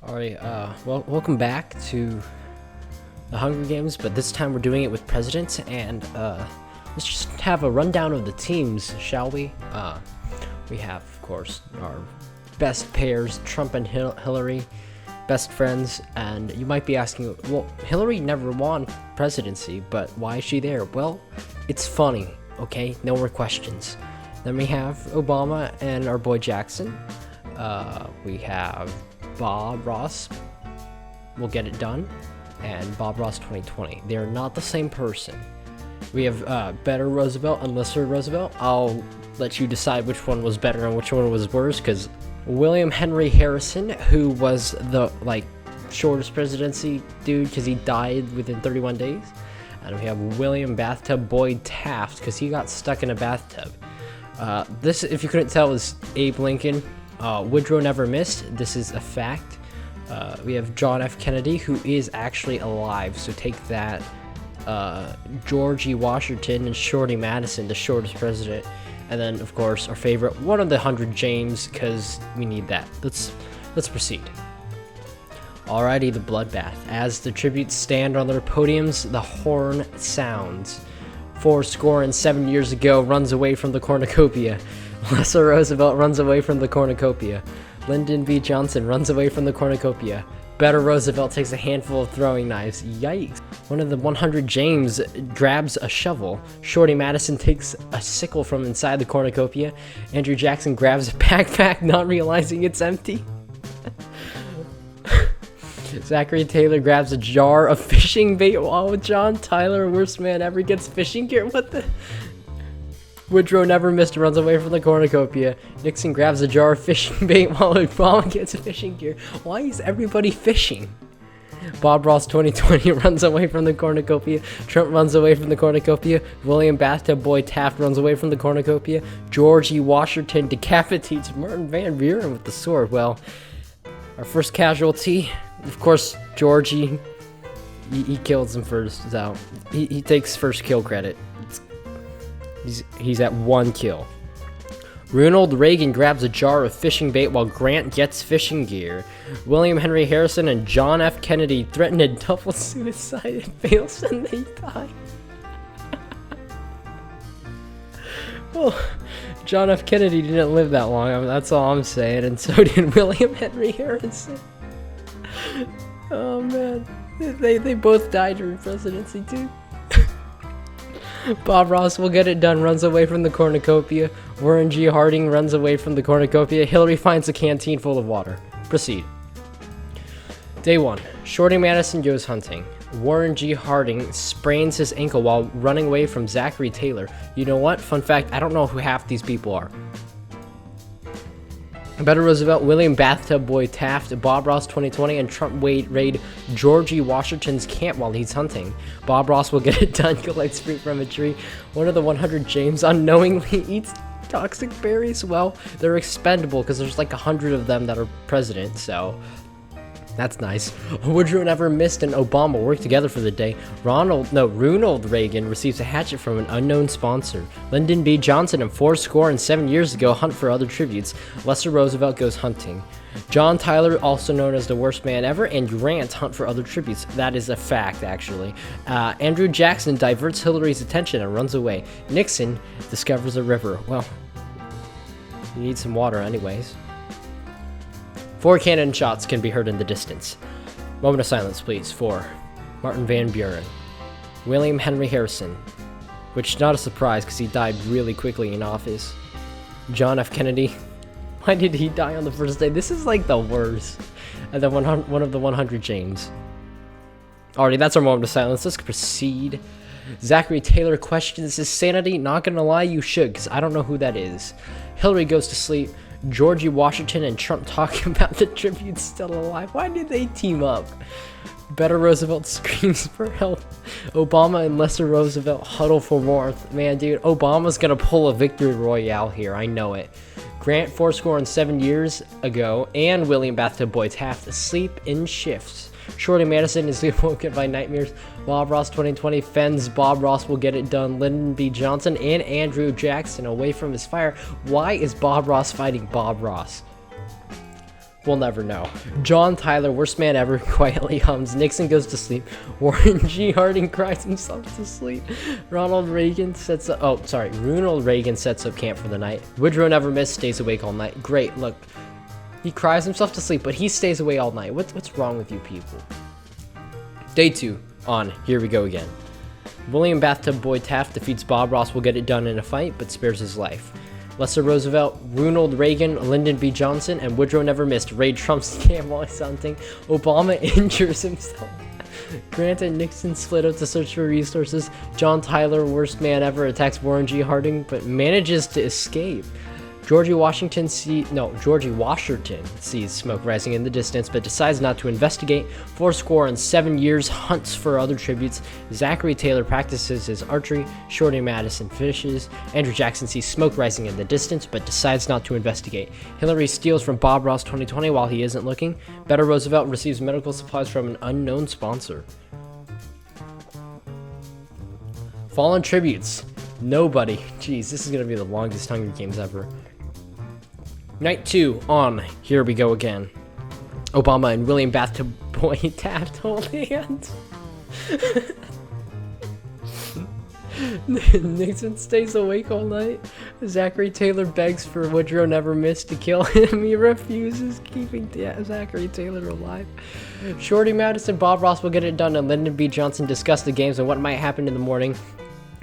Alright, well, welcome back to the Hunger Games, but this time we're doing it with presidents, and, let's just have a rundown of the teams, shall we? We have, of course, our best pairs, Trump and Hillary, best friends, and you might be asking, well, Hillary never won presidency, but why is she there? Well, it's funny, okay? No more questions. Then we have Obama and our boy Jackson. We have Bob Ross will get it done, and Bob Ross 2020. They're not the same person. We have better Roosevelt and lesser Roosevelt. I'll let you decide which one was better and which one was worse, because William Henry Harrison, who was the shortest presidency dude because he died within 31 days, and we have William Bathtub Boyd Taft because he got stuck in a bathtub. This, if you couldn't tell, is Abe Lincoln. Woodrow never missed. This is a fact. We have John F. Kennedy, who is actually alive, so take that. George E. Washington and Shorty Madison, the shortest president. And then, of course, our favorite, one of the 100 James, because we need that. Let's proceed. Alrighty, the bloodbath. As the tributes stand on their podiums, the horn sounds. 407 years ago, runs away from the cornucopia. Lesser Roosevelt runs away from the cornucopia. Lyndon B. Johnson runs away from the cornucopia. Better Roosevelt takes a handful of throwing knives. Yikes. One of the 100 James grabs a shovel. Shorty Madison takes a sickle from inside the cornucopia. Andrew Jackson grabs a backpack, not realizing it's empty. Zachary Taylor grabs a jar of fishing bait while John Tyler, worst man ever, gets fishing gear. What the? Woodrow never missed, runs away from the cornucopia. Nixon grabs a jar of fishing bait while Obama gets fishing gear. Why is everybody fishing? Bob Ross 2020 runs away from the cornucopia. Trump runs away from the cornucopia. William Bathtub Boyd Taft runs away from the cornucopia. George E. Washington decapitates Martin Van Buren with the sword. Well, our first casualty, of course, Georgie. He kills him first, so he takes first kill credit. He's at 1 kill. Ronald Reagan grabs a jar of fishing bait while Grant gets fishing gear. William Henry Harrison and John F. Kennedy threaten a double suicide. It fails and they die. Well, John F. Kennedy didn't live that long. I mean, that's all I'm saying. And so did William Henry Harrison. Oh man, they both died during presidency too. Bob Ross will get it done, runs away from the cornucopia. Warren G. Harding runs away from the cornucopia. Hillary finds a canteen full of water. Proceed. Day 1. Shorty Madison goes hunting. Warren G. Harding sprains his ankle while running away from Zachary Taylor. You know what? Fun fact, I don't know who half these people are. Better Roosevelt, William Bathtub Boyd Taft, Bob Ross 2020, and Trump raid George E. Washington's camp while he's hunting. Bob Ross will get it done, collects fruit from a tree. One of the 100 James unknowingly eats toxic berries. Well, they're expendable because there's like 100 of them that are president, so that's nice. Woodrow never missed and Obama worked together for the day. Ronald Reagan receives a hatchet from an unknown sponsor. Lyndon B. Johnson and 407 years ago hunt for other tributes. Lesser Roosevelt goes hunting. John Tyler, also known as the worst man ever, and Grant hunt for other tributes. That is a fact, actually. Andrew Jackson diverts Hillary's attention and runs away. Nixon discovers a river. Well, you need some water anyways. 4 cannon shots can be heard in the distance. Moment of silence, please, for Martin Van Buren. William Henry Harrison, which is not a surprise because he died really quickly in office. John F. Kennedy. Why did he die on the first day? This is like the worst. And then one of the 100 James. Alrighty, that's our moment of silence. Let's proceed. Zachary Taylor questions his sanity. Not gonna lie, you should, because I don't know who that is. Hillary goes to sleep. George E. Washington and Trump talking about the tributes still alive. Why did they team up? Better Roosevelt screams for help. Obama and lesser Roosevelt huddle for warmth. Man, dude, Obama's gonna pull a victory royale here. I know it. Grant 407 years ago and William Bathtub Boyd Taft asleep in shifts. Shorty Madison is woken by nightmares. Bob Ross 2020 fends Bob Ross will get it done. Lyndon B. Johnson and Andrew Jackson away from his fire. Why is Bob Ross fighting Bob Ross? We'll never know. John Tyler, worst man ever, quietly hums. Nixon goes to sleep. Warren G. Harding cries himself to sleep. Ronald Reagan sets up camp for the night. Woodrow never missed, stays awake all night. Great, look. He cries himself to sleep, but he stays away all night. What's wrong with you people? Day 2 on Here We Go Again. William Bathtub Boy Taft defeats Bob Ross, will get it done in a fight, but spares his life. Lester Roosevelt, Ronald Reagan, Lyndon B. Johnson, and Woodrow never missed. Raid Trump's camp while he's hunting. Obama injures himself. Grant and Nixon split up to search for resources. John Tyler, worst man ever, attacks Warren G. Harding, but manages to escape. Georgie Washington sees smoke rising in the distance, but decides not to investigate. 7 years hunts for other tributes. Zachary Taylor practices his archery. Shorty Madison fishes. Andrew Jackson sees smoke rising in the distance, but decides not to investigate. Hillary steals from Bob Ross 2020 while he isn't looking. Better Roosevelt receives medical supplies from an unknown sponsor. Fallen tributes. Nobody. Jeez, this is going to be the longest Hunger Games ever. Night 2 on Here We Go Again. Obama and William Bathtub Boy Taft hold hands. Nixon stays awake all night. Zachary Taylor begs for Woodrow never missed to kill him. He refuses, keeping Zachary Taylor alive. Shorty Madison, Bob Ross will get it done, and Lyndon B. Johnson discuss the games and what might happen in the morning.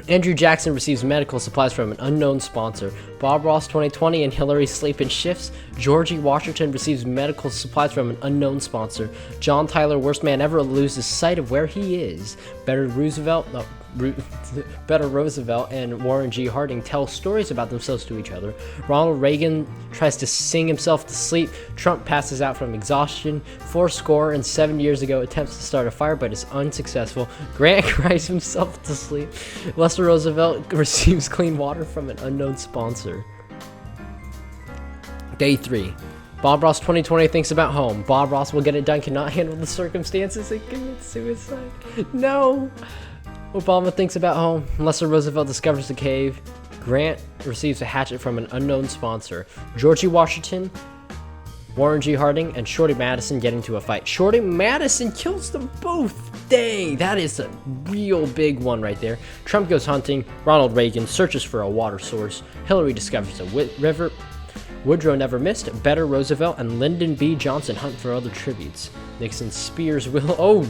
Andrew Jackson receives medical supplies from an unknown sponsor. Bob Ross 2020 and Hillary sleep in shifts. Georgie Washington receives medical supplies from an unknown sponsor. John Tyler, worst man ever, loses sight of where he is. Better Roosevelt and Warren G. Harding tell stories about themselves to each other. Ronald Reagan tries to sing himself to sleep. Trump passes out from exhaustion. 7 years ago attempts to start a fire but is unsuccessful. Grant cries himself to sleep. Lester Roosevelt receives clean water from an unknown sponsor. Day 3. Bob Ross 2020 thinks about home. Bob Ross will get it done, cannot handle the circumstances and commits suicide. No! Obama thinks about home. Lester Roosevelt discovers the cave. Grant receives a hatchet from an unknown sponsor. Georgie Washington, Warren G. Harding, and Shorty Madison get into a fight. Shorty Madison kills them both. Dang, that is a real big one right there. Trump goes hunting. Ronald Reagan searches for a water source. Hillary discovers a river. Woodrow never missed. Better Roosevelt and Lyndon B. Johnson hunt for other tributes. Nixon spears William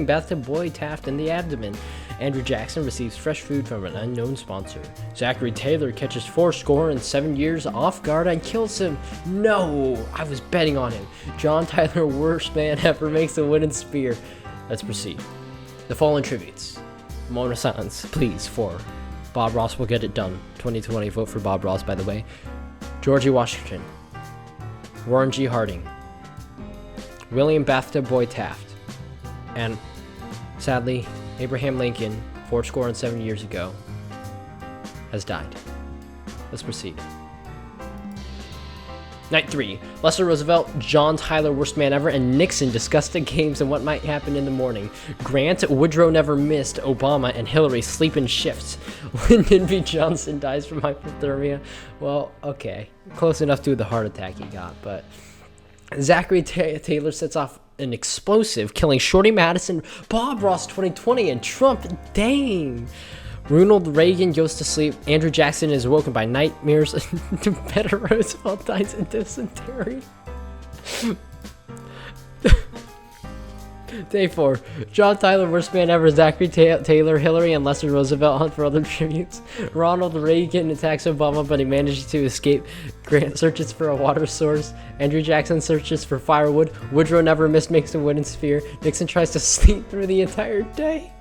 Bathtub Boy Taft in the abdomen. Andrew Jackson receives fresh food from an unknown sponsor. Zachary Taylor catches 7 years off guard and kills him. No, I was betting on him. John Tyler, worst man ever, makes a wooden spear. Let's proceed. The fallen tributes. Moment of silence, please, for Bob Ross will get it done. 2020, vote for Bob Ross, by the way. Georgie Washington. Warren G. Harding. William Bathtub Boy Taft. And, sadly, Abraham Lincoln, 7 years ago, has died. Let's proceed. Night 3. Lester Roosevelt, John Tyler, worst man ever, and Nixon discuss the games and what might happen in the morning. Grant, Woodrow never missed. Obama and Hillary sleep in shifts. Lyndon B. Johnson dies from hypothermia. Well, okay. Close enough to the heart attack he got, but Zachary Taylor sets off an explosive, killing Shorty Madison, Bob Ross 2020, and Trump. Dang. Ronald Reagan goes to sleep. Andrew Jackson is awoken by nightmares. Better Roosevelt dies in dysentery. Day 4. John Tyler, worst man ever. Zachary Taylor, Hillary, and Lester Roosevelt hunt for other tributes. Ronald Reagan attacks Obama, but he manages to escape. Grant searches for a water source. Andrew Jackson searches for firewood. Woodrow never missed, makes a wooden spear. Nixon tries to sleep through the entire day.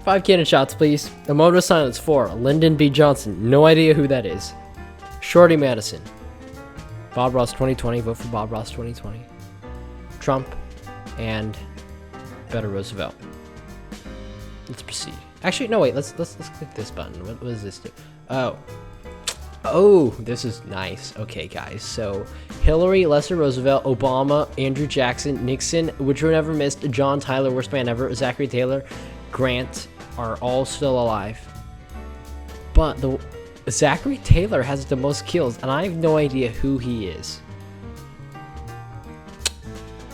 5 cannon shots, please. A moment of silence for Lyndon B. Johnson. No idea who that is. Shorty Madison. Bob Ross 2020. Vote for Bob Ross 2020. Trump and Better Roosevelt. Let's proceed. Actually, no, wait. Let's click this button. What does this do? Oh, this is nice. Okay, guys. So Hillary, Lester Roosevelt, Obama, Andrew Jackson, Nixon, Woodrow never missed, John Tyler, worst man ever, Zachary Taylor, Grant are all still alive. But Zachary Taylor has the most kills, and I have no idea who he is.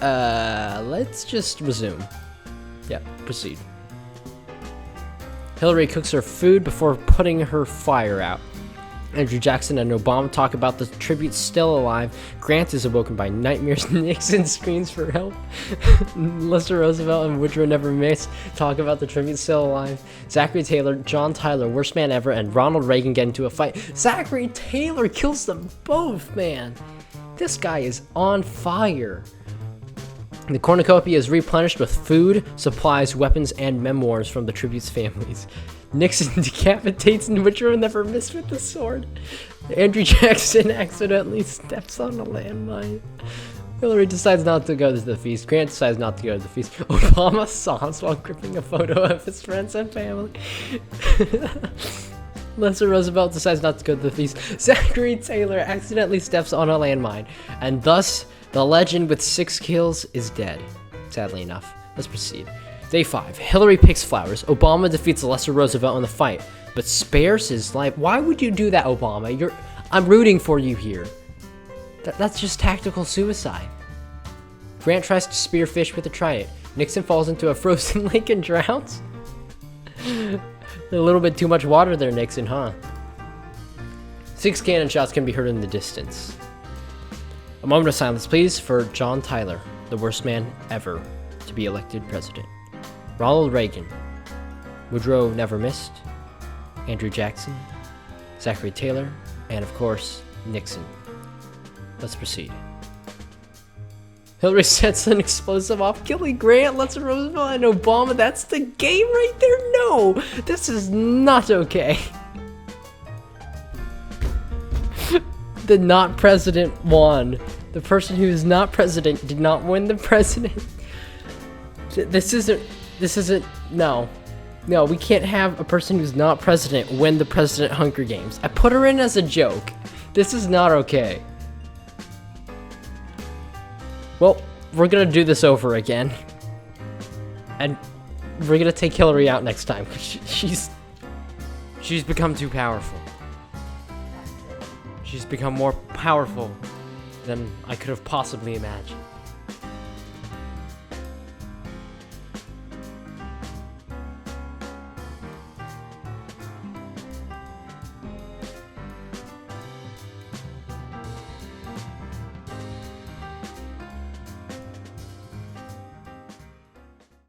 Let's just resume. Yeah, proceed. Hillary cooks her food before putting her fire out. Andrew Jackson and Obama talk about the tribute still alive. Grant is awoken by nightmares. Nixon screams for help. Lester Roosevelt and Woodrow Never Miss talk about the tribute still alive. Zachary Taylor, John Tyler, worst man ever, and Ronald Reagan get into a fight. Zachary Taylor kills them both, man. This guy is on fire. The cornucopia is replenished with food, supplies, weapons, and memoirs from the tribute's families. Nixon decapitates and Woodrow Never Miss with the sword. Andrew Jackson accidentally steps on a landmine. Hillary decides not to go to the feast. Grant decides not to go to the feast. Obama sobs while gripping a photo of his friends and family. Lester Roosevelt decides not to go to the feast. Zachary Taylor accidentally steps on a landmine. And thus, the legend with 6 kills is dead. Sadly enough. Let's proceed. Day 5. Hillary picks flowers. Obama defeats Lester Roosevelt in the fight, but spares his life. Why would you do that, Obama? I'm rooting for you here. That's just tactical suicide. Grant tries to spearfish with a trident. Nixon falls into a frozen lake and drowns. A little bit too much water there, Nixon, huh? 6 cannon shots can be heard in the distance. A moment of silence, please, for John Tyler, the worst man ever to be elected president. Ronald Reagan, Woodrow Never Missed, Andrew Jackson, Zachary Taylor, and of course, Nixon. Let's proceed. Hillary sets an explosive off, killing Grant, Lester Roosevelt, and Obama. That's the game right there? No! This is not okay. The not president won. The person who is not president did not win the president. This isn't, no. No, we can't have a person who's not president win the President Hunger Games. I put her in as a joke. This is not okay. Well, we're gonna do this over again. And we're gonna take Hillary out next time. She's become too powerful. She's become more powerful than I could have possibly imagined.